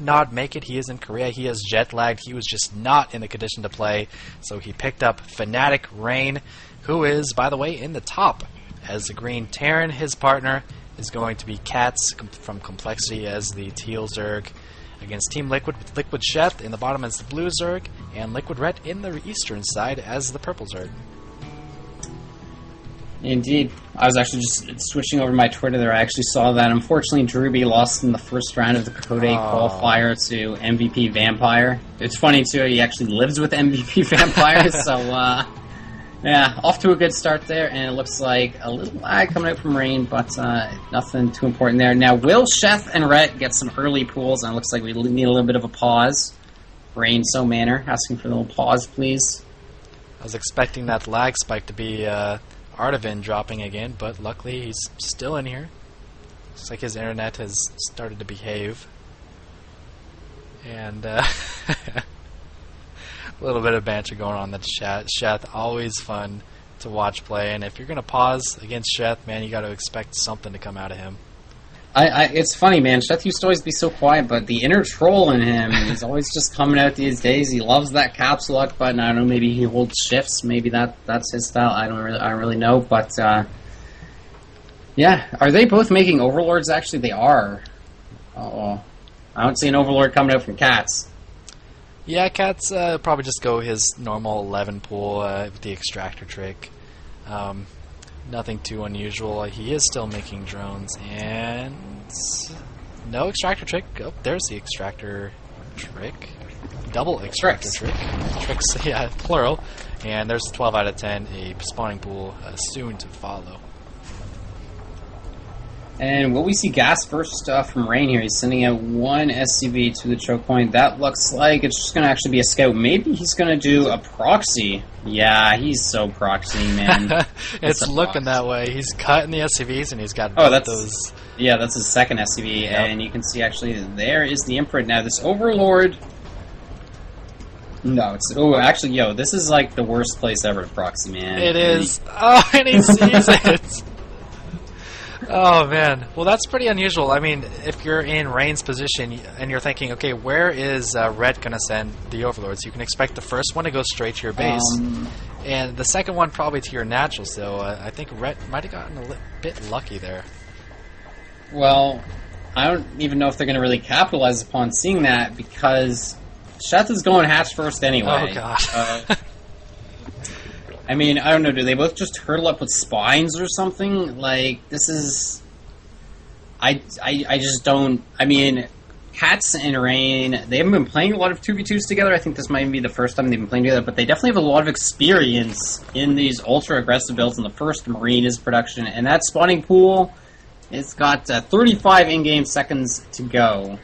not make it. He is in Korea. He is jet lagged. He was just not in the condition to play. So he picked up Fnatic Rain, who is, by the way, in the top. As the green Terran, his partner, is going to be CatZ from Complexity as the teal Zerg against Team Liquid with Liquid Sheth in the bottom as the blue Zerg, and Liquid Red in the eastern side as the purple Zerg. Indeed. I was actually just switching over my Twitter there. I actually saw that. Unfortunately, Druby lost in the first round of the Code 8 qualifier to MVP Vampire. It's funny, too, he actually lives with MVP Vampire, so, yeah, off to a good start there, and it looks like a little lag coming out from Rain, but nothing too important there. Now, will Sheth and Rhett get some early pools? And it looks like we need a little bit of a pause. Rain, so manner, asking for a little pause, please. I was expecting that lag spike to be Artivin dropping again, but luckily he's still in here. Looks like his internet has started to behave. And a little bit of banter going on in the chat. Sheth, always fun to watch play, and if you're going to pause against Sheth, man, you got to expect something to come out of him. It's funny, man. Sheth used to always be so quiet, but the inner troll in him is always just coming out these days. He loves that caps lock button. I don't know, maybe he holds shifts. Maybe that's his style. I don't really know. But yeah, are they both making overlords? Actually, they are. Uh-oh. I don't see an overlord coming out from CatZ. Yeah, CatZ probably just go his normal 11 pool with the extractor trick. Nothing too unusual. He is still making drones, and no extractor trick. Oh, there's the extractor trick. Double extractor trick. Tricks, yeah, plural. And there's 12 out of 10, a spawning pool soon to follow. And will we see gas first from Rain here? He's sending out one SCV to the choke point. That looks like it's just going to actually be a scout. Maybe he's going to do a proxy. Yeah, he's so proxy, man. It's looking that way. He's cutting the SCVs, and he's got those. Yeah, that's his second SCV, yep. And you can see actually there is the imprint. Now, this Overlord... No, it's... Oh, actually, yo, this is like the worst place ever to proxy, man. It is. Oh, and he sees it. Oh, man. Well, that's pretty unusual. I mean, if you're in Rain's position and you're thinking, okay, where is Red going to send the Overlords? You can expect the first one to go straight to your base, and the second one probably to your natural, so I think Red might have gotten a bit lucky there. Well, I don't even know if they're going to really capitalize upon seeing that, because Sheth is going hatch first anyway. Oh, God. I mean, I don't know, do they both just hurdle up with spines or something? Like, this is... I just don't... I mean, CatZ and Rain, they haven't been playing a lot of 2v2s together. I think this might be the first time they've been playing together, but they definitely have a lot of experience in these ultra-aggressive builds, and the first Marine is production. And that spawning pool, it's got 35 in-game seconds to go.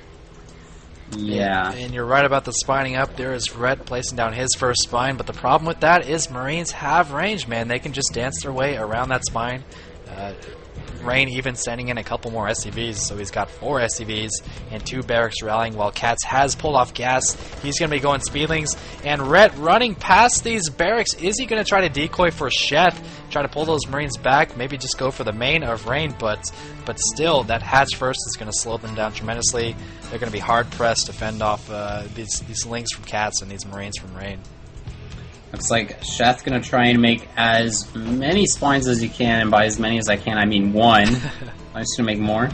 Yeah. And you're right about the spining up. There is Red placing down his first spine, but the problem with that is Marines have range, man. They can just dance their way around that spine. Rain even sending in a couple more SCVs, so he's got 4 SCVs and 2 barracks rallying while CatZ has pulled off gas. He's going to be going speedlings, and Red running past these barracks. Is he going to try to decoy for Sheth, try to pull those Marines back, maybe just go for the main of Rain, but still, that hatch first is going to slow them down tremendously. They're going to be hard-pressed to fend off these links from CatZ and these Marines from Rain. Looks like Sheth gonna try and make as many spines as he can, and by as many as I can, I mean 1. I'm just gonna make more.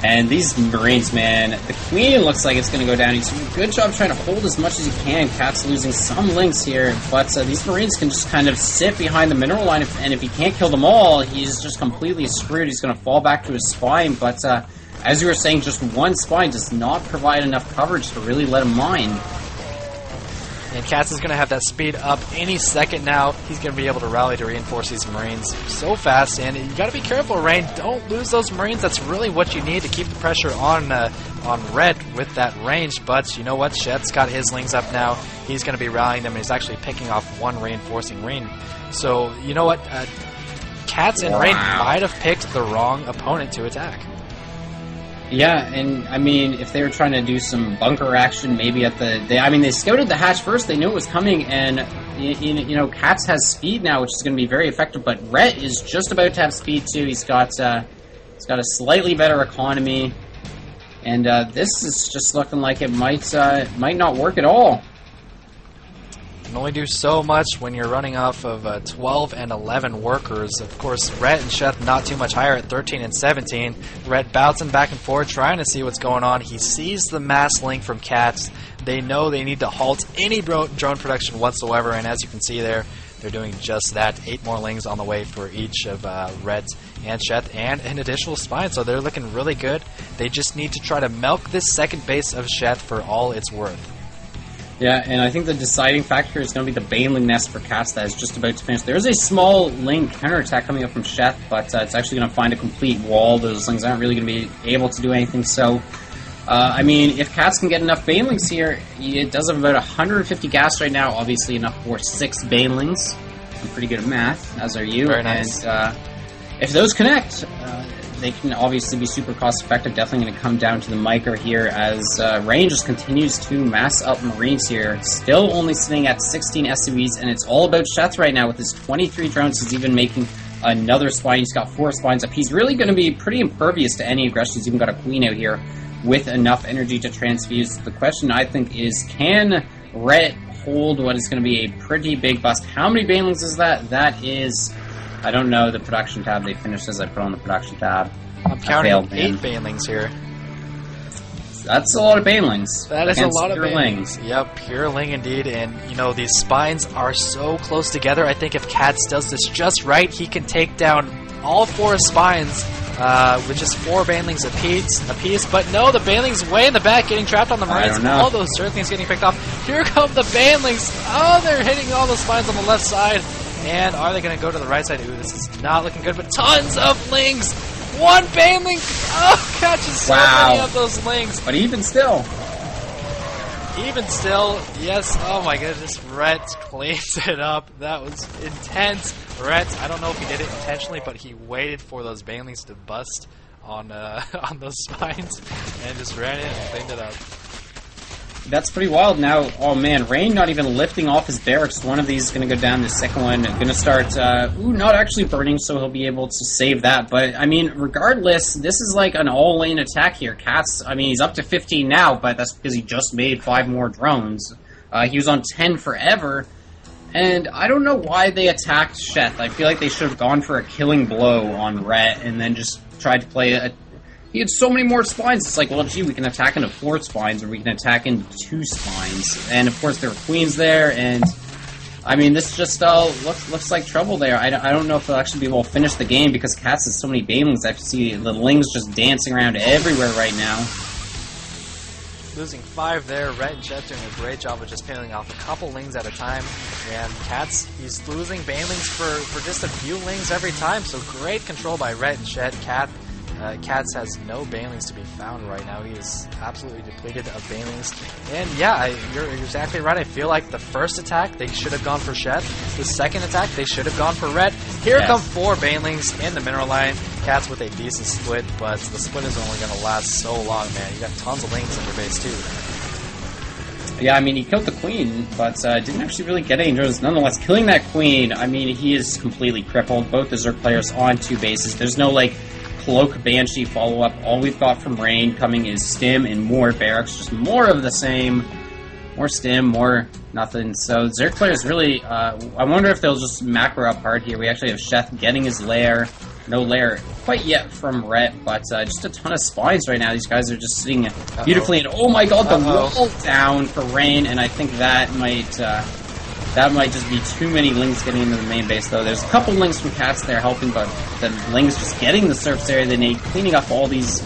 And these Marines, man, the Queen looks like it's gonna go down. He's doing a good job trying to hold as much as he can. CatZ losing some links here, but these Marines can just kind of sit behind the mineral line, and if he can't kill them all, he's just completely screwed. He's gonna fall back to his spine, but as you were saying, just 1 spine does not provide enough coverage to really let him mine. And CatZ is going to have that speed up any second now. He's going to be able to rally to reinforce these Marines so fast. And you got to be careful, Rain. Don't lose those Marines. That's really what you need to keep the pressure on Red with that range. But you know what? Sheth's got his lings up now. He's going to be rallying them, and he's actually picking off 1 reinforcing Rain. So, you know what? CatZ and Rain might have picked the wrong opponent to attack. Yeah, and I mean, if they were trying to do some bunker action, maybe at they scouted the hatch first. They knew it was coming, and you know, CatZ has speed now, which is going to be very effective. But Rhett is just about to have speed too. He's got It's got a slightly better economy, and this is just looking like it might not work at all. Can only do so much when you're running off of 12 and 11 workers. Of course, Rhett and Sheth not too much higher at 13 and 17. Rhett bouncing back and forth, trying to see what's going on. He sees the mass link from CatZ. They know they need to halt any drone production whatsoever, and as you can see there, they're doing just that. 8 more lings on the way for each of Rhett and Sheth, and an additional spine, so they're looking really good. They just need to try to milk this second base of Sheth for all it's worth. Yeah, and I think the deciding factor is going to be the Baneling nest for CatZ that is just about to finish. There's a small Ling counterattack coming up from Sheth, but it's actually going to find a complete wall. Those Lings aren't really going to be able to do anything, so... I mean, if CatZ can get enough Banelings here, it does have about 150 gas right now, obviously enough for 6 Banelings. I'm pretty good at math, as are you. Very nice. And if those connect, they can obviously be super cost effective. Definitely going to come down to the micro here as Rain just continues to mass up Marines here. Still only sitting at 16 SCVs, and it's all about Sheth right now with his 23 drones. He's even making another spine. He's got 4 spines up. He's really going to be pretty impervious to any aggression. He's even got a queen out here with enough energy to transfuse. The question, I think, is can Rhett hold what is going to be a pretty big bust? How many Banelings is that? That is, I don't know, the production tab they finished as I put on the production tab. I'm counting 8 Banelings here. That's a lot of Banelings. That is a lot of Banelings. Yep, pure Ling indeed. And, you know, these spines are so close together. I think if CatZ does this just right, he can take down all 4 spines with just 4 Banelings apiece. But no, the Banelings way in the back getting trapped on the Marines. All those Earthlings getting picked off. Here come the Banelings. Oh, they're hitting all the spines on the left side. And are they going to go to the right side? Ooh, this is not looking good, but tons of Lings. 1 Baneling. Oh, catches so many of those Lings. But even still, yes. Oh my goodness, Rhett cleans it up. That was intense. Rhett, I don't know if he did it intentionally, but he waited for those Banelings to bust on on those spines and just ran in and cleaned it up. That's pretty wild. Now, oh man, Rain not even lifting off his barracks. One of these is going to go down. The second one going to start, not actually burning, so he'll be able to save that. But, I mean, regardless, this is like an all-lane attack here. CatZ, I mean, he's up to 15 now, but that's because he just made 5 more drones. He was on 10 forever. And I don't know why they attacked Sheth. I feel like they should have gone for a killing blow on Rhett and then just tried to play a... He had so many more spines. It's like, well, gee, we can attack into 4 spines, or we can attack into 2 spines. And, of course, there were queens there, and... I mean, this just looks like trouble there. I don't know if they'll actually be able to finish the game, because CatZ has so many Banelings. I see the Lings just dancing around everywhere right now. Losing 5 there. Rhett and Sheth doing a great job of just peeling off a couple Lings at a time. And CatZ, he's losing Banelings for just a few Lings every time. So great control by Rhett and Sheth. CatZ has no Banelings to be found right now. He is absolutely depleted of Banelings. And yeah, you're exactly right. I feel like the first attack, they should have gone for Sheth. The second attack, they should have gone for Rhett. Here come 4 Banelings in the mineral line. CatZ with a decent split, but the split is only going to last so long, man. You got tons of Lings in your base, too. Yeah, I mean, he killed the queen, but didn't actually really get any drones. Nonetheless, killing that queen, I mean, he is completely crippled. Both the Zerg players on 2 bases. There's no, like, Cloak Banshee follow-up. All we've got from Rain coming is Stim and more barracks. Just more of the same. More Stim, more nothing. So Zerg players really... I wonder if they'll just macro up hard here. We actually have Sheth getting his lair. No lair quite yet from Rhett, but just a ton of spines right now. These guys are just sitting beautifully. And oh my god, the wall down for Rain, and I think that might just be too many Lings getting into the main base, though. There's a couple Lings from CatZ there helping, but the Lings just getting the surface area they need, cleaning up all these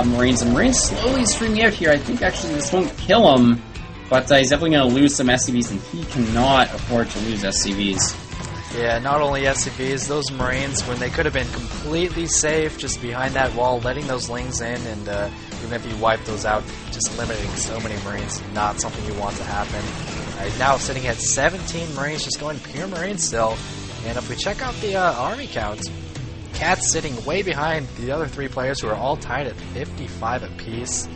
Marines. And Marines slowly streaming out here. I think actually this won't kill him, but he's definitely going to lose some SCVs, and he cannot afford to lose SCVs. Yeah, not only SCVs, those Marines, when they could have been completely safe just behind that wall, letting those Lings in, and even if you wipe those out, just limiting so many Marines, not something you want to happen. Now sitting at 17 Marines, just going pure Marines still. And if we check out the army count, CatZ sitting way behind the other 3 players who are all tied at 55 apiece.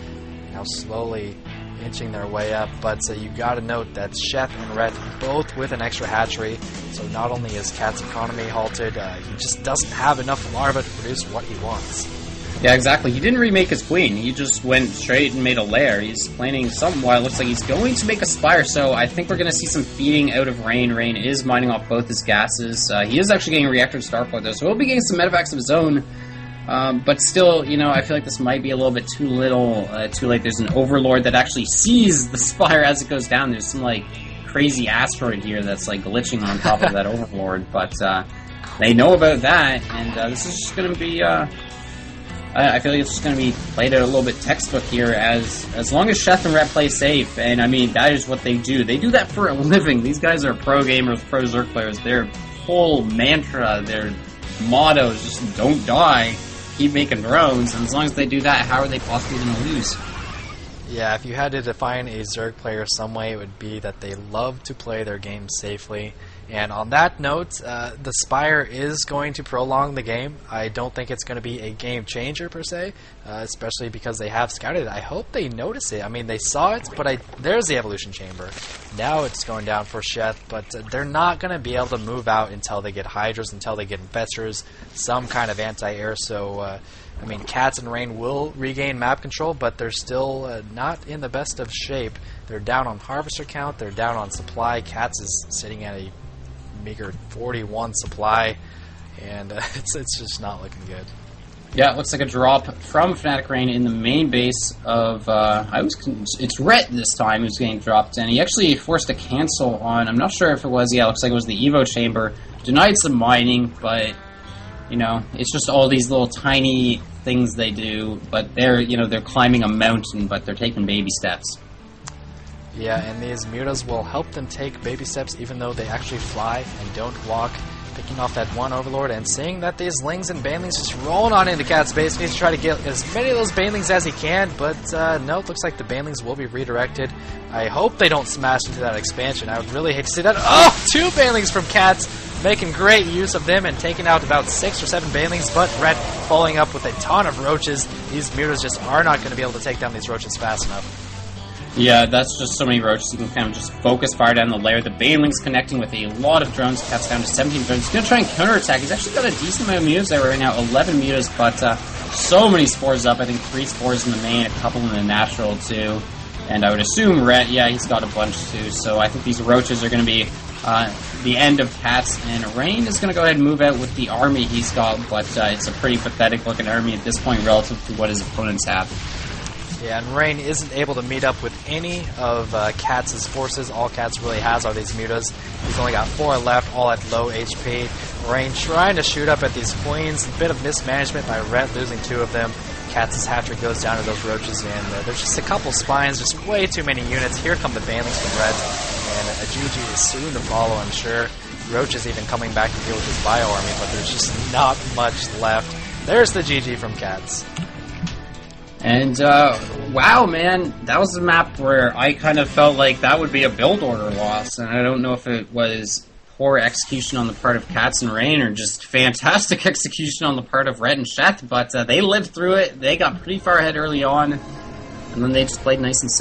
Now slowly inching their way up, but you got to note that Sheth and Rhett both with an extra hatchery, so not only is CatZ economy halted, he just doesn't have enough larvae to produce what he wants. Yeah, exactly. He didn't remake his queen. He just went straight and made a lair. He's planning something while it looks like he's going to make a spire, so I think we're going to see some feeding out of Rain. Rain is mining off both his gases. He is actually getting reactor starport, though, so he'll be getting some medevacs of his own. But still, you know, I feel like this might be a little bit too little, too late. There's an overlord that actually sees the spire as it goes down. There's some, like, crazy asteroid here that's, like, glitching on top of that overlord, but they know about that, and this is just going to be... I feel like it's just going to be played out a little bit textbook here, as long as Sheth and Rhett play safe, and I mean, that is what they do. They do that for a living. These guys are pro gamers, pro Zerg players. Their whole mantra, their motto is just don't die, keep making drones, and as long as they do that, how are they possibly going to lose? Yeah, if you had to define a Zerg player some way, it would be that they love to play their game safely. And on that note, the Spire is going to prolong the game. I don't think it's going to be a game changer per se, especially because they have scouted it. I hope they notice it. I mean, they saw it, but there's the Evolution Chamber. Now it's going down for Sheth, but they're not going to be able to move out until they get Hydras, until they get Infestors, some kind of anti-air. So, I mean, CatZ and Rain will regain map control, but they're still not in the best of shape. They're down on Harvester count, they're down on supply. CatZ is sitting at a meager 41 supply, and it's just not looking good. Yeah, it looks like a drop from Fnatic Rain in the main base of, it's Rhett this time who's getting dropped, and he actually forced a cancel on, I'm not sure if it was, yeah, it looks like it was the Evo Chamber, denied some mining, but, you know, it's just all these little tiny things they do, but they're climbing a mountain, but they're taking baby steps. Yeah, and these mutas will help them take baby steps even though they actually fly and don't walk, picking off that one Overlord and seeing that these Lings and Banelings just rolling on into CatZ base. He needs to try to get as many of those Banelings as he can, but no, it looks like the Banelings will be redirected. I hope they don't smash into that expansion. I would really hate to see that. Oh, 2 Banelings from CatZ, making great use of them and taking out about 6 or 7 Banelings, but Rhett following up with a ton of Roaches. These mutas just are not going to be able to take down these Roaches fast enough. Yeah, that's just so many Roaches. You can kind of just focus fire down the layer. The Baneling's connecting with a lot of drones. CatZ down to 17 drones. He's going to try and counterattack. He's actually got a decent amount of mutas there right now. 11 mutas, but so many spores up. I think 3 spores in the main, a couple in the natural too. And I would assume Rhett, yeah, he's got a bunch too. So I think these Roaches are going to be the end of CatZ. And Rain is going to go ahead and move out with the army he's got, but it's a pretty pathetic looking army at this point relative to what his opponents have. Yeah, and Rain isn't able to meet up with any of CatZ's forces. All CatZ really has are these mutas. He's only got 4 left, all at low HP. Rain trying to shoot up at these queens. A bit of mismanagement by Rhett, losing 2 of them. CatZ's hat-trick goes down to those Roaches, and there's just a couple spines, just way too many units. Here come the Banelings from Rhett, and a GG is soon to follow, I'm sure. Roaches even coming back to deal with his bio army, but there's just not much left. There's the GG from CatZ. And, wow, man, that was a map where I kind of felt like that would be a build order loss, and I don't know if it was poor execution on the part of CatZ and Rain, or just fantastic execution on the part of Rhett and Sheth, but they lived through it, they got pretty far ahead early on, and then they just played nice and safe.